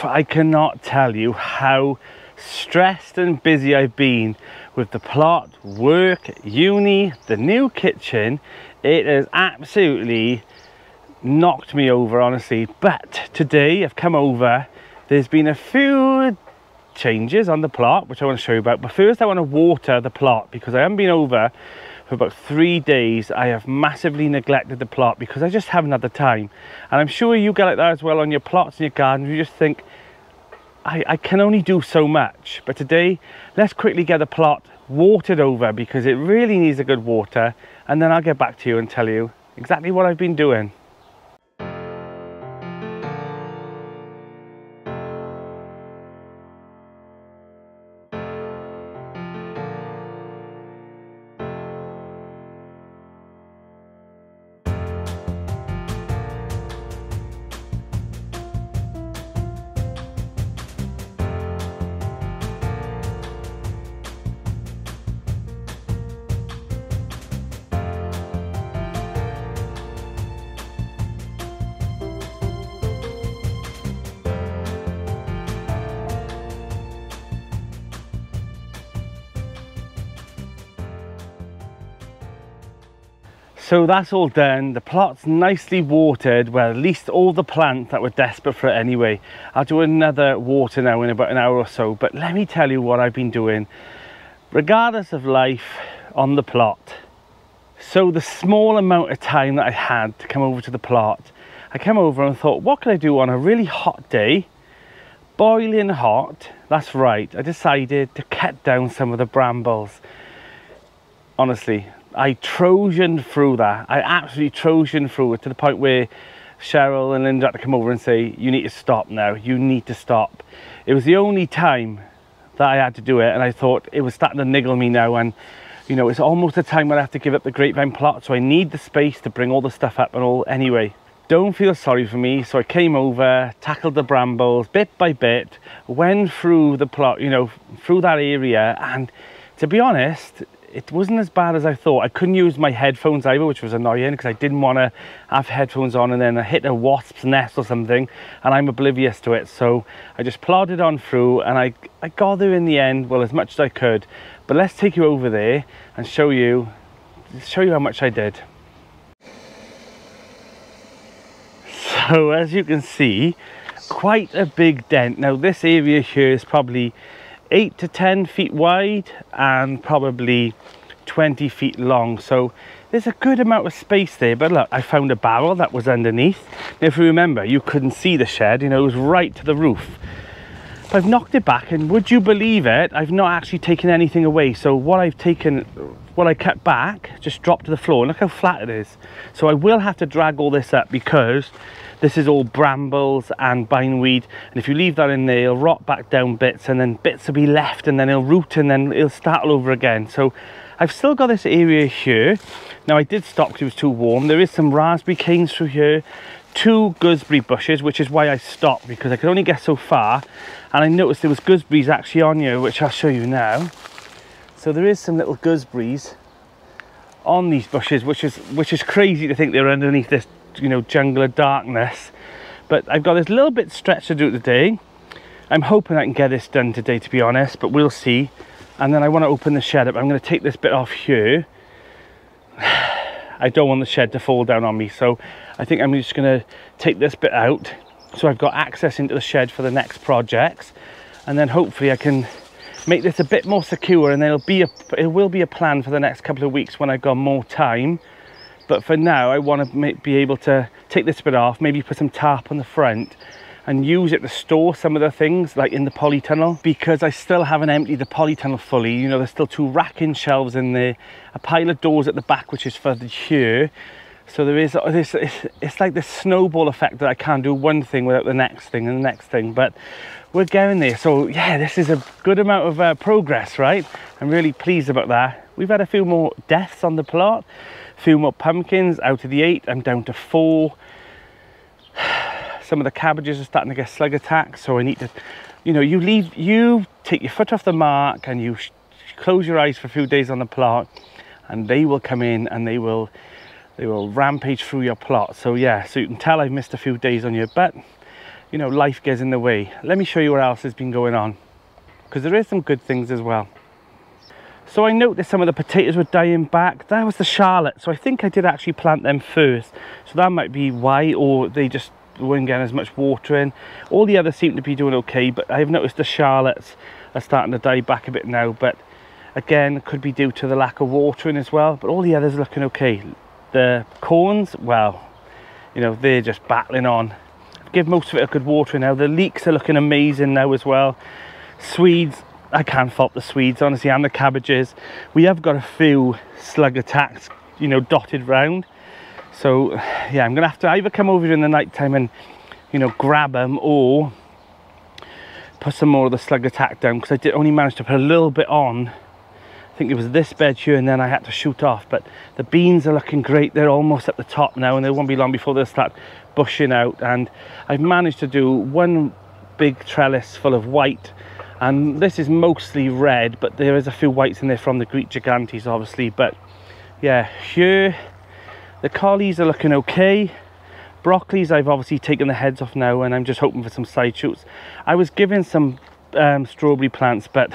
I cannot tell you how stressed and busy I've been with the plot, work, uni, the new kitchen. It has absolutely knocked me over, honestly. But today I've come over, there's been a few changes on the plot which I want to show you about, but first I want to water the plot because I haven't been over for about 3 days. I have massively neglected the plot because I just haven't had the time, and I'm sure you get like that as well on your plots and your garden. You just think, I can only do so much. But today let's quickly get the plot watered over because it really needs a good water, and then I'll get back to you and tell you exactly what I've been doing. So that's all done. The plot's nicely watered. Well, at least all the plants that were desperate for it anyway. I'll do another water now in about an hour or so. But let me tell you what I've been doing, regardless of life, on the plot. So the small amount of time that I had to come over to the plot, I came over and thought, what can I do on a really hot day? Boiling hot. That's right. I decided to cut down some of the brambles. Honestly, I Trojaned through that. I absolutely Trojaned through it to the point where Cheryl and Linda had to come over and say, you need to stop now, you need to stop. It was the only time that I had to do it, and I thought it was starting to niggle me now, and you know, it's almost the time when I have to give up the grapevine plot, so I need the space to bring all the stuff up and all. Anyway, don't feel sorry for me. So I came over, tackled the brambles bit by bit, went through the plot, you know, through that area, and to be honest, it wasn't as bad as I thought. I couldn't use my headphones either, which was annoying because I didn't want to have headphones on and then I hit a wasp's nest or something, and I'm oblivious to it. So I just plodded on through, and I got there in the end, well, as much as I could. But let's take you over there and show you how much I did. So as you can see, quite a big dent. Now this area here is probably 8 to 10 feet wide and probably 20 feet long, so there's a good amount of space there. But look, I found a barrel that was underneath. Now if you remember, you couldn't see the shed, you know, it was right to the roof. But I've knocked it back, and would you believe it, I've not actually taken anything away. So what I've taken, what I cut back, just dropped to the floor, and look how flat it is. So I will have to drag all this up because this is all brambles and bindweed, and if you leave that in there, it'll rot back down bits, and then bits will be left, and then it'll root, and then it'll start all over again. So I've still got this area here. Now I did stop because it was too warm. There is some raspberry canes through here, 2 gooseberry bushes, which is why I stopped, because I could only get so far, and I noticed there was gooseberries actually on here, which I'll show you now. So there is some little gooseberries on these bushes, which is crazy to think they're underneath this, you know, jungle of darkness. But I've got this little bit stretch to do today. I'm hoping I can get this done today, to be honest, but we'll see. And then I want to open the shed up. I'm going to take this bit off here. I don't want the shed to fall down on me, so I think I'm just going to take this bit out so I've got access into the shed for the next projects, and then hopefully I can make this a bit more secure, and it will be a plan for the next couple of weeks when I've got more time. But for now, I want to be able to take this bit off, maybe put some tarp on the front and use it to store some of the things like in the polytunnel, because I still haven't emptied the polytunnel fully. You know, there's still 2 racking shelves in there, a pile of doors at the back, which is for the here. So there is this, it's like this snowball effect that I can't do one thing without the next thing and the next thing, but we're getting there. So yeah, this is a good amount of progress, right? I'm really pleased about that. We've had a few more deaths on the plot, a few more pumpkins. Out of the 8, I'm down to 4. Some of the cabbages are starting to get slug attacks, so I need to, you know, you take your foot off the mark and you close your eyes for a few days on the plot, and they will come in and they will rampage through your plot. So yeah, so you can tell I've missed a few days on you, but you know, life gets in the way. Let me show you what else has been going on, because there is some good things as well. So I noticed some of the potatoes were dying back. That was the Charlotte, so I think I did actually plant them first. So that might be why, or they just weren't getting as much water in. All the others seem to be doing okay, but I've noticed the Charlottes are starting to die back a bit now. But again, it could be due to the lack of watering as well. But all the others are looking okay. The corns, well, you know, they're just battling on. Give most of it a good watering now. The leeks are looking amazing now as well. Swedes, I can't fault the Swedes, honestly, and the cabbages. We have got a few slug attacks, you know, dotted round. So, yeah, I'm going to have to either come over in the night time and, you know, grab them, or put some more of the slug attack down, because I did only manage to put a little bit on. I think it was this bed here, and then I had to shoot off. But the beans are looking great. They're almost at the top now, and they won't be long before they'll start bushing out. And I've managed to do one big trellis full of white, and this is mostly red, but there is a few whites in there from the Greek Gigantes, obviously. But yeah, here the collies are looking okay. Broccolis, I've obviously taken the heads off now, and I'm just hoping for some side shoots. I was given some strawberry plants, but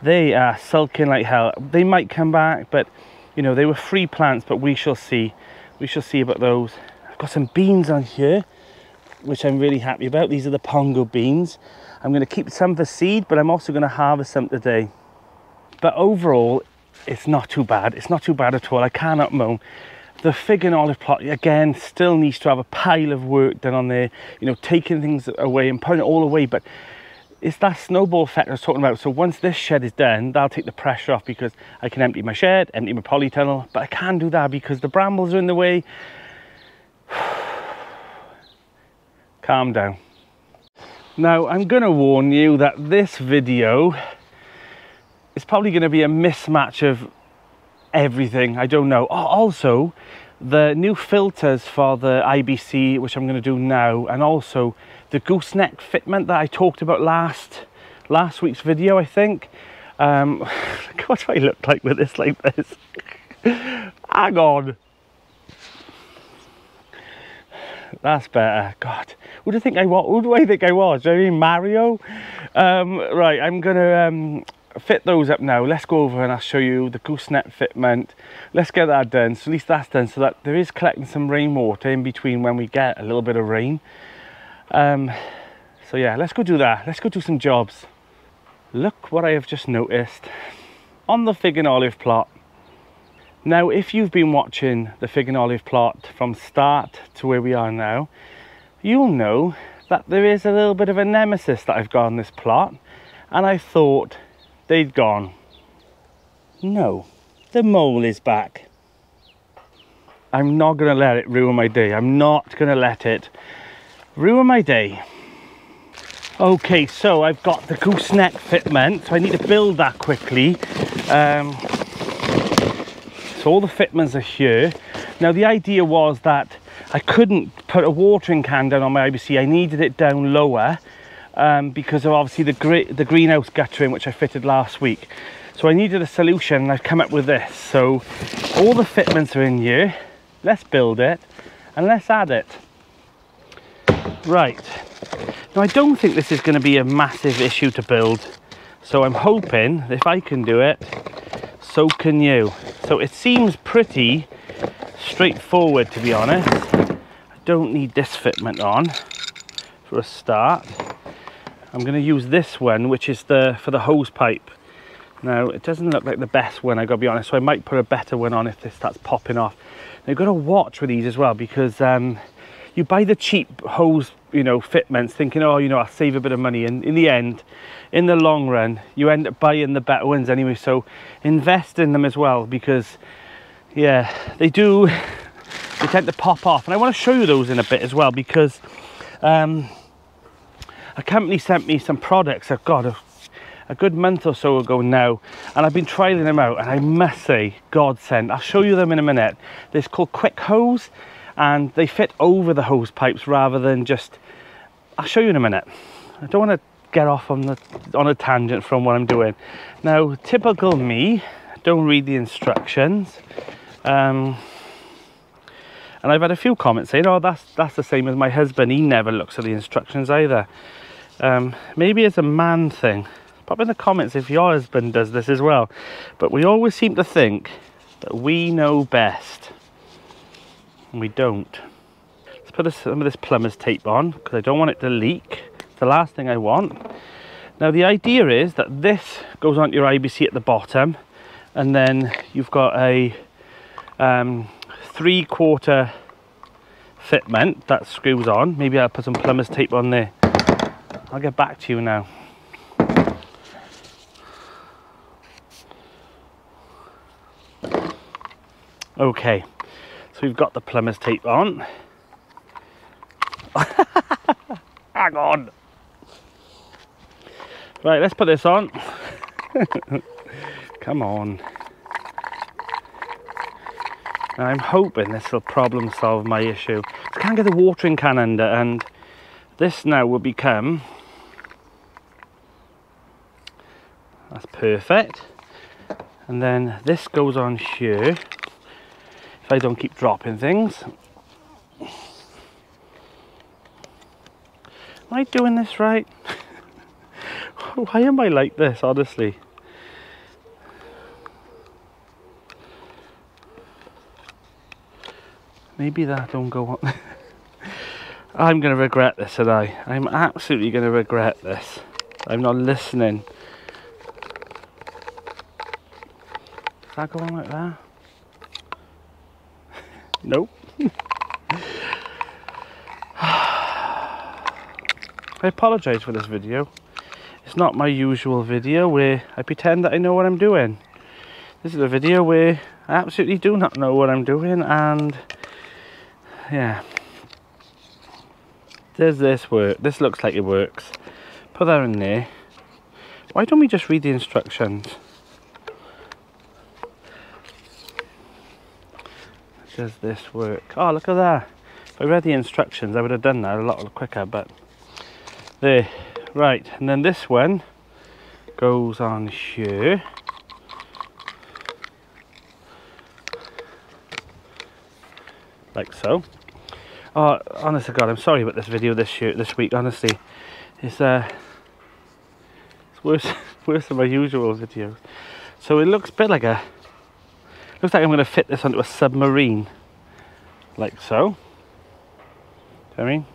they are sulking like hell. They might come back, but you know, they were free plants, but we shall see. We shall see about those. I've got some beans on here, which I'm really happy about. These are the Pongo beans. I'm going to keep some for seed, but I'm also going to harvest some today. But overall, it's not too bad. It's not too bad at all. I cannot moan. The fig and olive plot, again, still needs to have a pile of work done on there, you know, taking things away and putting it all away. But it's that snowball effect I was talking about. So once this shed is done, that'll take the pressure off, because I can empty my shed, empty my polytunnel. But I can't do that because the brambles are in the way. Calm down. Now, I'm going to warn you that this video is probably going to be a mismatch of everything. I don't know. Oh, also, the new filters for the IBC, which I'm going to do now, and also the Gooseneck fitment that I talked about last week's video, I think. What do I look like with this like this? Hang on. That's better. God, who do I think I was? Who do I think I was? Do I mean Mario? Right, I'm gonna fit those up now. Let's go over and I'll show you the Gooseneck fitment. Let's get that done. So at least that's done, so that there is collecting some rainwater in between when we get a little bit of rain. So yeah, let's go do that. Let's go do some jobs. Look what I have just noticed on the fig and olive plot. Now, if you've been watching the fig and olive plot from start to where we are now, you'll know that there is a little bit of a nemesis that I've got on this plot, and I thought they'd gone. No, the mole is back. I'm not going to let it ruin my day. I'm not going to let it ruin my day. Okay, so I've got the Gooseneck fitment, so I need to build that quickly. So all the fitments are here. Now the idea was that I couldn't put a watering can down on my IBC. I needed it down lower because of obviously the greenhouse guttering, which I fitted last week. So I needed a solution, and I've come up with this. So all the fitments are in here. Let's build it and let's add it. Right. Now I don't think this is going to be a massive issue to build. So I'm hoping that if I can do it, so can you. So it seems pretty straightforward, to be honest. I don't need this fitment on for a start. I'm going to use this one, which is for the hose pipe. Now it doesn't look like the best one, I gotta be honest, so I might put a better one on if this starts popping off. Now you've got to watch with these as well, because you buy the cheap hose, you know, fitments, thinking, oh, you know, I'll save a bit of money, and in the end, in the long run, you end up buying the better ones anyway. So invest in them as well, because yeah, they tend to pop off. And I want to show you those in a bit as well, because a company sent me some products I've got a good month or so ago now, and I've been trialing them out, and I must say, godsend. I'll show you them in a minute. They're called Quick Hose, and they fit over the hose pipes rather than just, I'll show you in a minute. I don't want to get off on a tangent from what I'm doing. Now, typical me, don't read the instructions. And I've had a few comments saying, oh, that's the same as my husband, he never looks at the instructions either. Maybe it's a man thing. Pop in the comments if your husband does this as well. But we always seem to think that we know best, and we don't. Let's put some of this plumber's tape on, because I don't want it to leak. It's the last thing I want. Now the idea is that this goes onto your IBC at the bottom, and then you've got a 3/4 fitment that screws on. Maybe I'll put some plumber's tape on there. I'll get back to you now. Okay, so we've got the plumber's tape on. Hang on. Right, let's put this on. Come on. And I'm hoping this will problem solve my issue. I can't get the watering can under, and this now will become... That's perfect. And then this goes on here. If I don't keep dropping things. Am I doing this right? Why am I like this, honestly? Maybe that don't go on. I'm going to regret this, and I'm absolutely going to regret this. I'm not listening. Does that go on like that? Nope. I apologise for this video. It's not my usual video where I pretend that I know what I'm doing. This is a video where I absolutely do not know what I'm doing, and yeah. Does this work? This looks like it works. Put that in there. Why don't we just read the instructions? Does this work? Oh, look at that. If I read the instructions, I would have done that a lot quicker, but there. Right, and then this one goes on here. Like so. Oh, honest to God, I'm sorry about this video this week, honestly. It's worse than my usual videos. So it looks a bit like looks like I'm going to fit this onto a submarine. Like so. Do you know what I mean?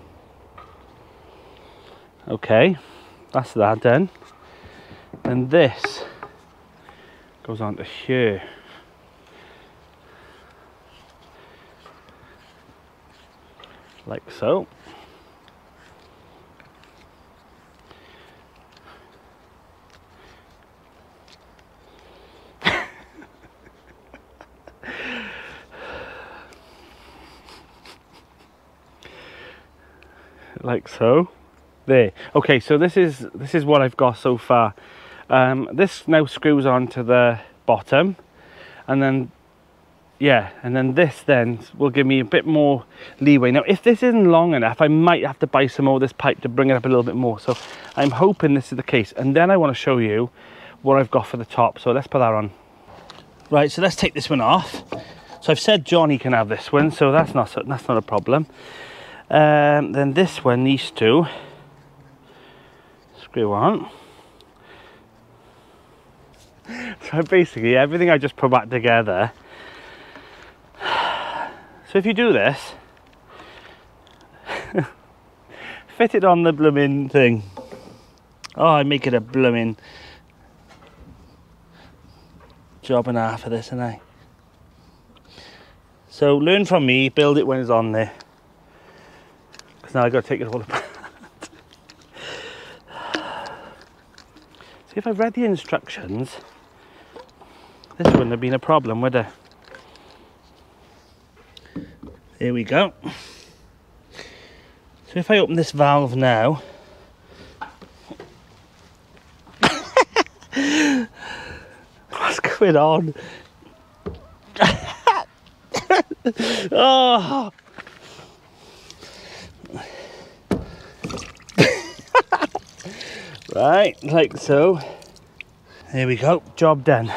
Okay, that's that done. And this goes onto here. Like so. Like so. There. Okay, so this is what I've got so far. This now screws on to the bottom, and then yeah, and then this then will give me a bit more leeway. Now if this isn't long enough, I might have to buy some more of this pipe to bring it up a little bit more. So I'm hoping this is the case, and then I want to show you what I've got for the top. So let's put that on. Right, so let's take this one off. So I've said Johnny can have this one, so that's not a problem. Then this one needs to screw on. So basically everything I just put back together. So if you do this, fit it on the blooming thing. Oh, I make it a blooming job and a half of this, and I. So learn from me, build it when it's on there. Because now I've got to take it all apart. See, if I've read the instructions, this wouldn't have been a problem, would it? Here we go. So if I open this valve now, what's going on? Oh. Right, like so. There we go, job done.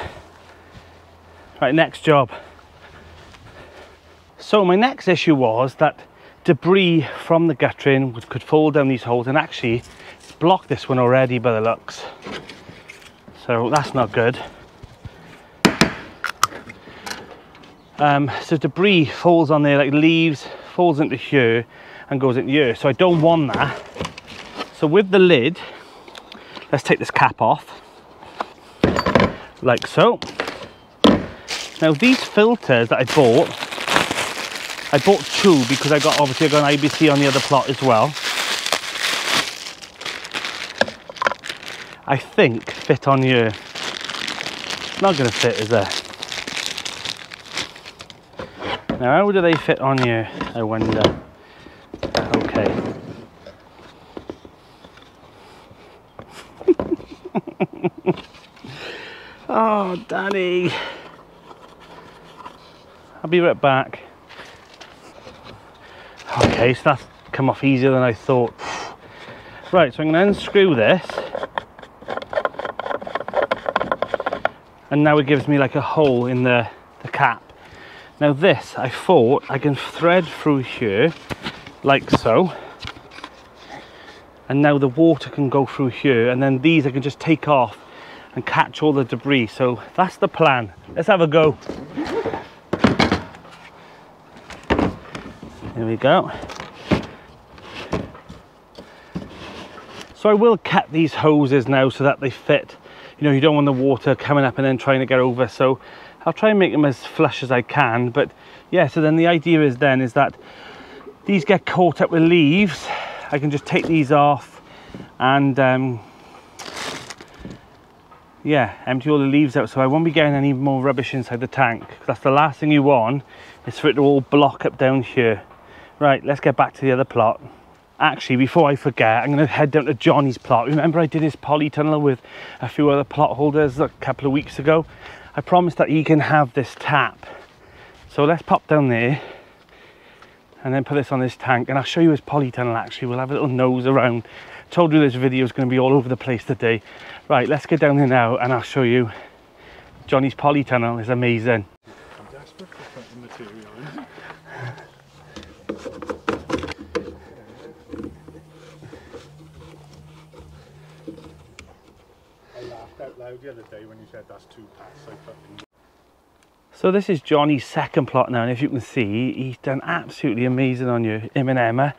Right, next job. So my next issue was that debris from the guttering could fall down these holes, and actually it's blocked this one already by the looks. So that's not good. So debris falls on there, like leaves, falls into here and goes into here. So I don't want that. So with the lid, let's take this cap off, like so. Now these filters that I bought 2 because obviously I got an IBC on the other plot as well. I think fit on here. Not gonna fit, is it? Now how do they fit on here, I wonder? Okay. Oh, Danny. I'll be right back. Okay, so that's come off easier than I thought. Right, so I'm going to unscrew this. And now it gives me like a hole in the cap. Now this, I thought I can thread through here, like so. And now the water can go through here, and then these I can just take off and catch all the debris. So that's the plan. Let's have a go. There we go. So I will cut these hoses now so that they fit. You know, you don't want the water coming up and then trying to get over. So I'll try and make them as flush as I can. But yeah, so then the idea is that these get caught up with leaves. I can just take these off and yeah, empty all the leaves out, so I won't be getting any more rubbish inside the tank. That's the last thing you want, is for it to all block up down here. Right, let's get back to the other plot. Actually, before I forget, I'm going to head down to Johnny's plot. Remember I did his polytunnel with a few other plot holders a couple of weeks ago? I promised that he can have this tap. So let's pop down there and then put this on this tank, and I'll show you his polytunnel. Actually, we'll have a little nose around. Told you this video is going to be all over the place today. Right, let's get down there now and I'll show you. Johnny's polytunnel is amazing. I'm desperate for putting material in. I laughed out loud the other day when you said that's 2 pats I put in. So this is Johnny's second plot now, and if you can see, he's done absolutely amazing on you, him and Emma.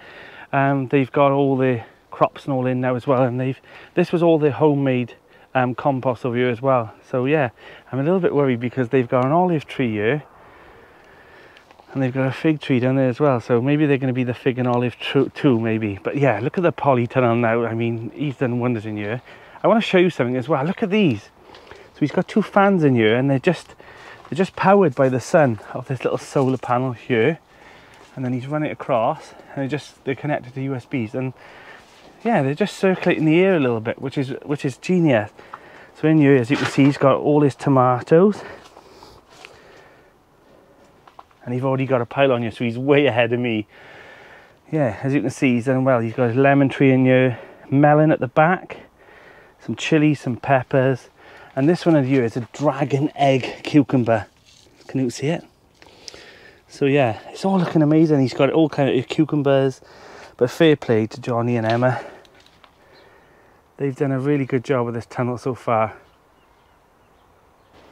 They've got all the crops and all in now as well, and this was all the homemade compost over here as well. So yeah, I'm a little bit worried because they've got an olive tree here and they've got a fig tree down there as well, so maybe they're going to be the fig and olive too, maybe. But yeah, look at the polytunnel now. I mean, he's done wonders in here. I want to show you something as well. Look at these. So he's got 2 fans in here, and they're just powered by the sun of this little solar panel here, and then he's run it across, and they're connected to USBs, and yeah, they're just circulating the air a little bit, which is genius. So in here, as you can see, he's got all his tomatoes, and he's already got a pile on here, so he's way ahead of me. Yeah, as you can see, he's done well. He's got his lemon tree in here, melon at the back, some chilies, some peppers, and this one in here is a dragon egg cucumber. Can you see it? So yeah, it's all looking amazing. He's got all kind of cucumbers, but fair play to Johnny and Emma. They've done a really good job with this tunnel so far.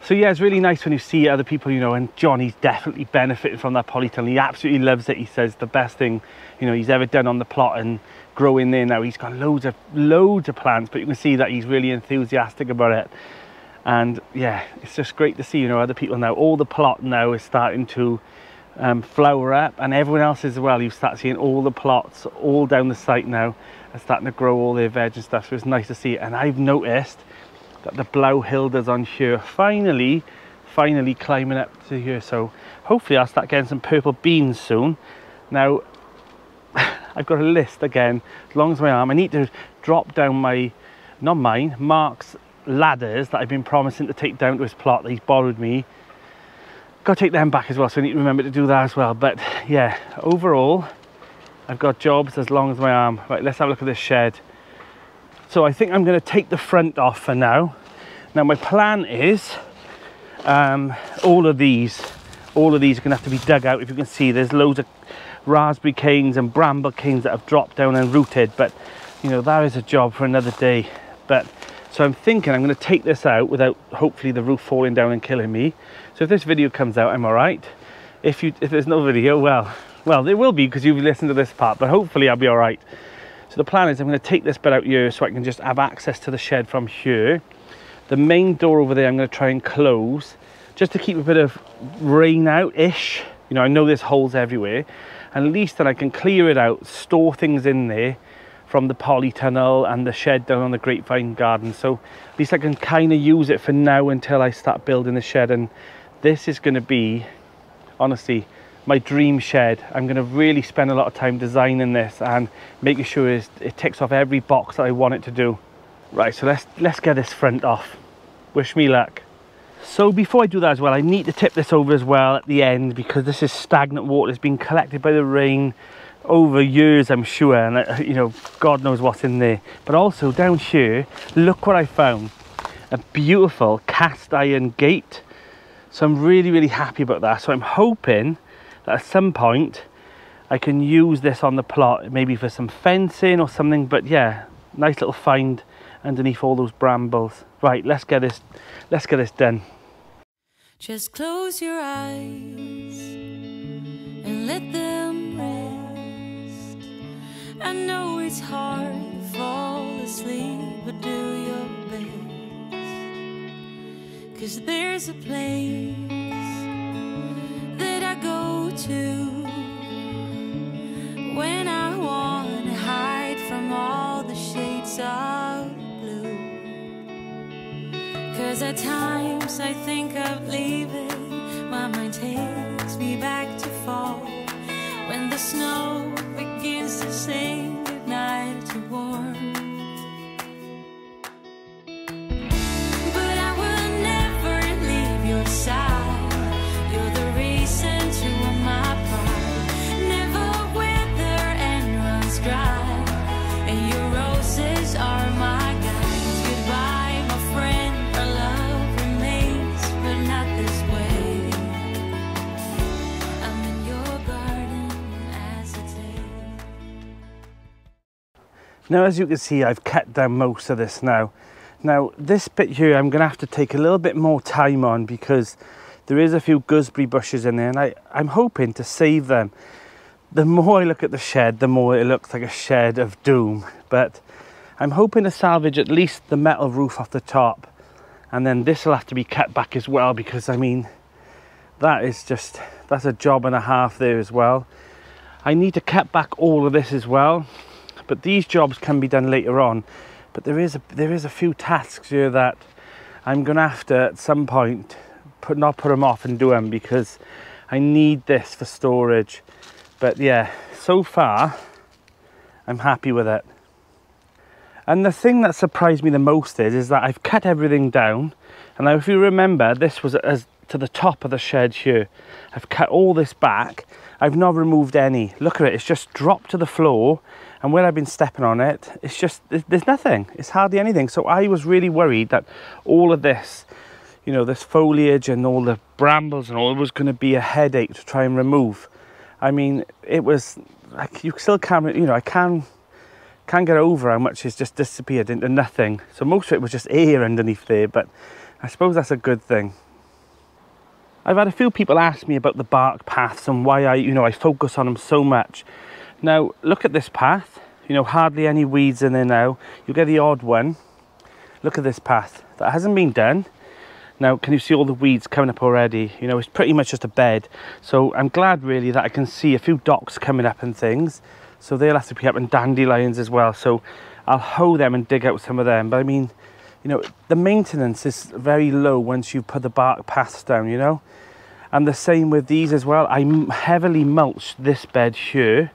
So yeah, it's really nice when you see other people, you know, and Johnny's definitely benefiting from that polytunnel. He absolutely loves it. He says the best thing, you know, he's ever done on the plot, and growing there now. He's got loads of plants, but you can see that he's really enthusiastic about it. And yeah, it's just great to see, you know, other people now. All the plot now is starting to flower up, and everyone else as well. You start seeing all the plots all down the site now are starting to grow all their veg and stuff, so it's nice to see it. And I've noticed that the Blauhilders on here finally climbing up to here, so hopefully I'll start getting some purple beans soon. Now I've got a list again as long as my arm. I need to drop down Mark's ladders that I've been promising to take down to his plot that he's borrowed me. Got to take them back as well, so I need to remember to do that as well. But yeah, overall I've got jobs as long as my arm. Right, let's have a look at this shed. So I think I'm going to take the front off for now. Now my plan is all of these all of these are going to have to be dug out. If you can see, there's loads of raspberry canes and bramble canes that have dropped down and rooted, but you know, that is a job for another day. But so I'm thinking I'm going to take this out without hopefully the roof falling down and killing me. So if this video comes out, I'm all right. If there's no video, well there will be, because you've listened to this part, but hopefully I'll be all right. So the plan is I'm going to take this bit out here so I can just have access to the shed from here. The main door over there I'm going to try and close just to keep a bit of rain out-ish. You know, I know there's holes everywhere, and at least then I can clear it out, store things in there from the polytunnel and the shed down on the grapevine garden. So at least I can kind of use it for now until I start building the shed. And this is going to be, honestly, my dream shed. I'm going to really spend a lot of time designing this and making sure it ticks off every box that I want it to do. Right, so let's get this front off. Wish me luck. So before I do that as well, I need to tip this over as well at the end, because this is stagnant water. It's been collected by the rain over years, I'm sure, and you know, God knows what's in there. But also down here, look what I found. A beautiful cast iron gate. So I'm really happy about that. So I'm hoping that at some point I can use this on the plot, maybe for some fencing or something. But yeah, nice little find underneath all those brambles. Right, let's get this done. Just close your eyes and let them rest. I know it's hard to fall asleep, but do your best. 'Cause there's a place that I go to when I want to hide from all the shades of blue. 'Cause at times I think of leaving, my mind takes me back to fall, when the snow begins to sing goodnight to warm. But I will never leave your side. You're the reason to my pride. Never wither and runs dry, and your roses are my guides. Goodbye, my friend. Now, as you can see, I've cut down most of this now. Now, this bit here, I'm going to have to take a little bit more time on, because there is a few gooseberry bushes in there, and I'm hoping to save them. The more I look at the shed, the more it looks like a shed of doom. But I'm hoping to salvage at least the metal roof off the top. And then this will have to be cut back as well, because, I mean, that's a job and a half there as well. I need to cut back all of this as well. But these jobs can be done later on. But there is a few tasks here that I'm gonna have to at some point not put them off and do them, because I need this for storage. But yeah, so far I'm happy with it. And the thing that surprised me the most is that I've cut everything down. And now, if you remember, this was as to the top of the shed here. I've cut all this back. I've not removed any. Look at it, it's just dropped to the floor. And where I've been stepping on it, it's just, there's nothing. It's hardly anything. So I was really worried that all of this, you know, this foliage and all the brambles and all, was going to be a headache to try and remove. I mean, it was, like, you still can't, you know, I can't get over how much has just disappeared into nothing. So most of it was just air underneath there, but I suppose that's a good thing. I've had a few people ask me about the bark paths and why I focus on them so much. Now, look at this path, you know, hardly any weeds in there now. You get the odd one. Look at this path, that hasn't been done. Now, can you see all the weeds coming up already? You know, it's pretty much just a bed. So I'm glad really that I can see a few docks coming up and things. So they'll have to be up, and dandelions as well. So I'll hoe them and dig out some of them. But I mean, you know, the maintenance is very low once you put the bark paths down, you know. And the same with these as well. I heavily mulched this bed here.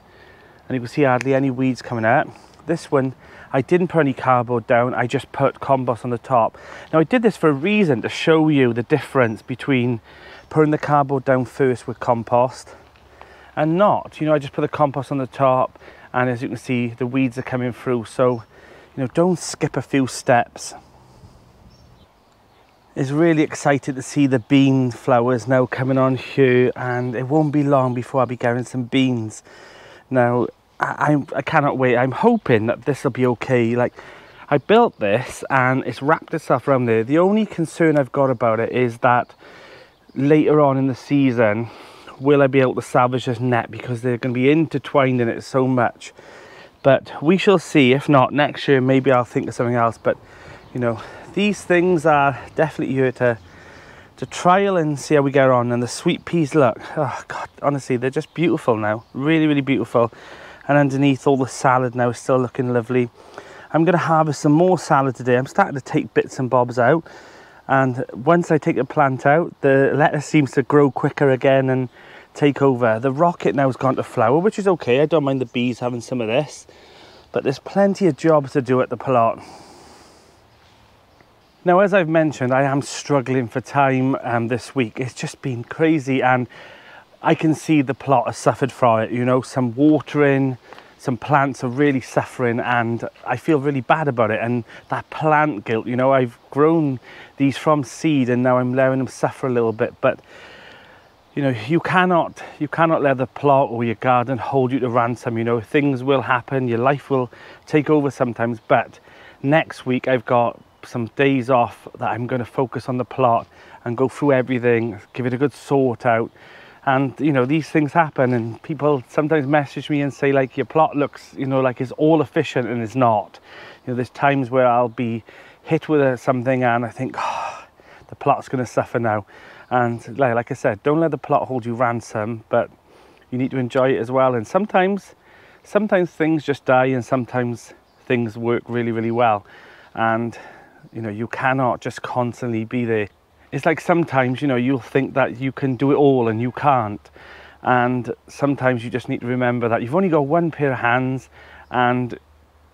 And you can see hardly any weeds coming out. This one, I didn't put any cardboard down, I just put compost on the top. Now, I did this for a reason, to show you the difference between putting the cardboard down first with compost and not. You know, I just put the compost on the top, and as you can see, the weeds are coming through. So, you know, don't skip a few steps. is really excited to see the bean flowers now coming on here, and it won't be long before I'll be getting some beans. Now, I cannot wait. I'm hoping that this will be okay. Like, I built this and it's wrapped itself around there. The only concern I've got about it is that later on in the season, will I be able to salvage this net, because they're going to be intertwined in it so much. But we shall see. If not, next year maybe I'll think of something else. But you know, these things are definitely here to trial and see how we get on. And the sweet peas, look, oh god, honestly, they're just beautiful now. Really, really beautiful. And underneath, all the salad now is still looking lovely. I'm going to harvest some more salad today. I'm starting to take bits and bobs out, and once I take a plant out, the lettuce seems to grow quicker again and take over. The rocket now has gone to flower, which is okay. I don't mind the bees having some of this, but there's plenty of jobs to do at the plot. Now, as I've mentioned, I am struggling for time this week. It's just been crazy, and I can see the plot has suffered from it. You know, some watering, some plants are really suffering, and I feel really bad about it. And that plant guilt, you know, I've grown these from seed and now I'm letting them suffer a little bit. But you know, you cannot let the plot or your garden hold you to ransom. You know, things will happen, your life will take over sometimes. But next week I've got some days off that I'm going to focus on the plot and go through everything, give it a good sort out. And you know, these things happen, and people sometimes message me and say, like, your plot looks, you know, like it's all efficient, and it's not. You know, there's times where I'll be hit with something and I think, oh, the plot's going to suffer now. And like I said, don't let the plot hold you ransom, but you need to enjoy it as well. And sometimes things just die, and sometimes things work really, really well. And you know, you cannot just constantly be there. It's like sometimes, you know, you'll think that you can do it all and you can't. And sometimes you just need to remember that you've only got one pair of hands. And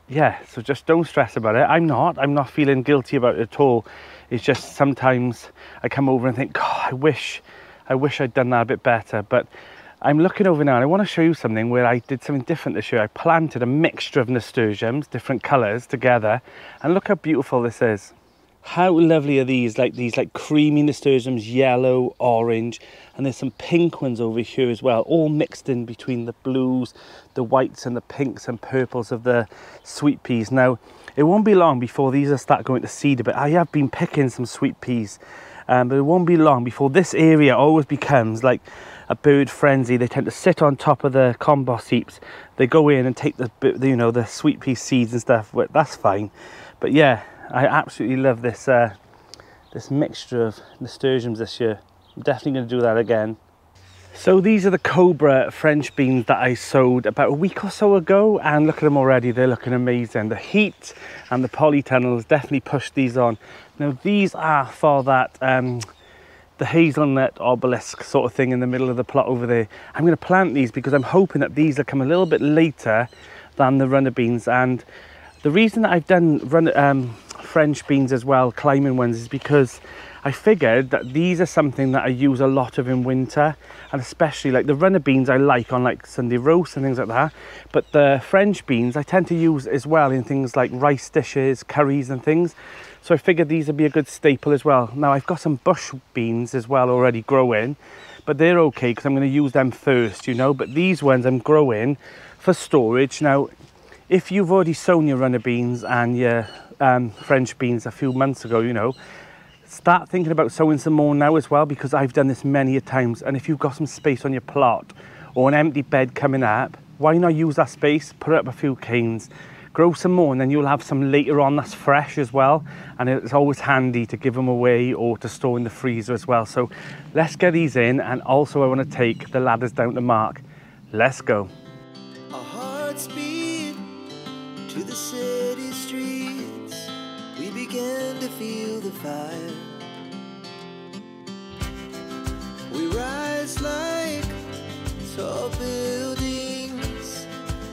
yeah, so just don't stress about it. I'm not feeling guilty about it at all. It's just sometimes I come over and think, God, I wish I'd done that a bit better. But I'm looking over now and I want to show you something where I did something different this year. I planted a mixture of nasturtiums, different colours together. And look how beautiful this is. How lovely are these? Like creamy nasturtiums, yellow, orange, and there's some pink ones over here as well, all mixed in between the blues, the whites and the pinks and purples of the sweet peas. Now, it won't be long before these will start going to seed a bit. I have been picking some sweet peas, but it won't be long before this area always becomes like a bird frenzy. They tend to sit on top of the compost heaps. They go in and take the sweet pea seeds and stuff. Well, that's fine, but yeah, I absolutely love this this mixture of nasturtiums this year. I'm definitely going to do that again. So these are the Cobra French beans that I sowed about a week or so ago, and look at them already. They're looking amazing. The heat and the polytunnels definitely pushed these on. Now these are for that the hazelnut obelisk sort of thing in the middle of the plot over there. I'm going to plant these because I'm hoping that these will come a little bit later than the runner beans. And the reason that I've done French beans as well, climbing ones, is because I figured that these are something that I use a lot of in winter, and especially like the runner beans I like on like Sunday roast and things like that, but the French beans I tend to use as well in things like rice dishes, curries and things. So I figured these would be a good staple as well. Now I've got some bush beans as well already growing, but they're okay because I'm going to use them first, you know. But these ones I'm growing for storage. Now if you've already sown your runner beans and your French beans a few months ago, you know, start thinking about sowing some more now as well, because I've done this many a times. And if you've got some space on your plot or an empty bed coming up, why not use that space, put up a few canes, grow some more, and then you'll have some later on that's fresh as well. And it's always handy to give them away or to store in the freezer as well. So let's get these in, and also I want to take the ladders down to Mark. Let's go. Our hearts beat to the city streets. We began to feel the fire. We rise like tall buildings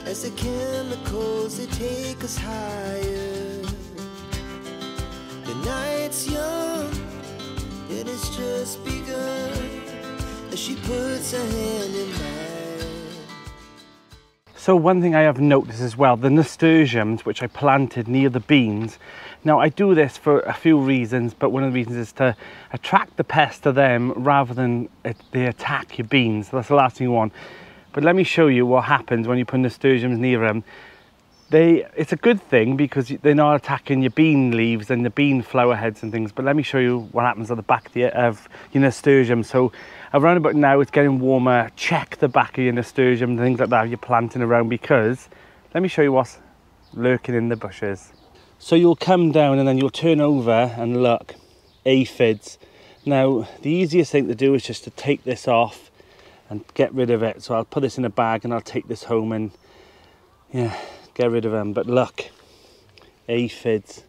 as the chemicals, they take us higher. The night's young, and it's just begun as she puts her hand in mine. So one thing I have noticed as well, the nasturtiums which I planted near the beans. Now I do this for a few reasons, but one of the reasons is to attract the pest to them rather than they attack your beans. That's the last thing you want. But let me show you what happens when you put nasturtiums near them. It's a good thing because they're not attacking your bean leaves and the bean flower heads and things. But let me show you what happens at the back of your nasturtium. So around about now it's getting warmer. Check the back of your nasturtium and things like that you're planting around, because let me show you what's lurking in the bushes. So you'll come down and then you'll turn over and look, aphids. Now the easiest thing to do is just to take this off and get rid of it. So I'll put this in a bag and I'll take this home and yeah, get rid of them. But look, aphids,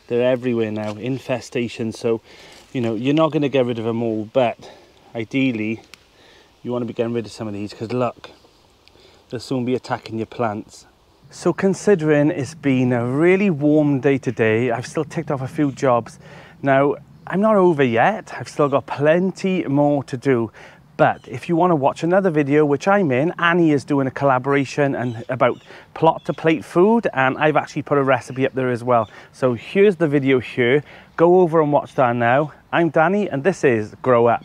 they're everywhere now, infestation. So you know, you're not going to get rid of them all, but ideally you want to be getting rid of some of these, because look, they'll soon be attacking your plants. So considering it's been a really warm day today, I've still ticked off a few jobs. Now I'm not over yet, I've still got plenty more to do. But if you want to watch another video, which I'm in, Annie is doing a collaboration and about plot to plate food, and I've actually put a recipe up there as well. So here's the video here. Go over and watch that now. I'm Danny and this is Grow Up.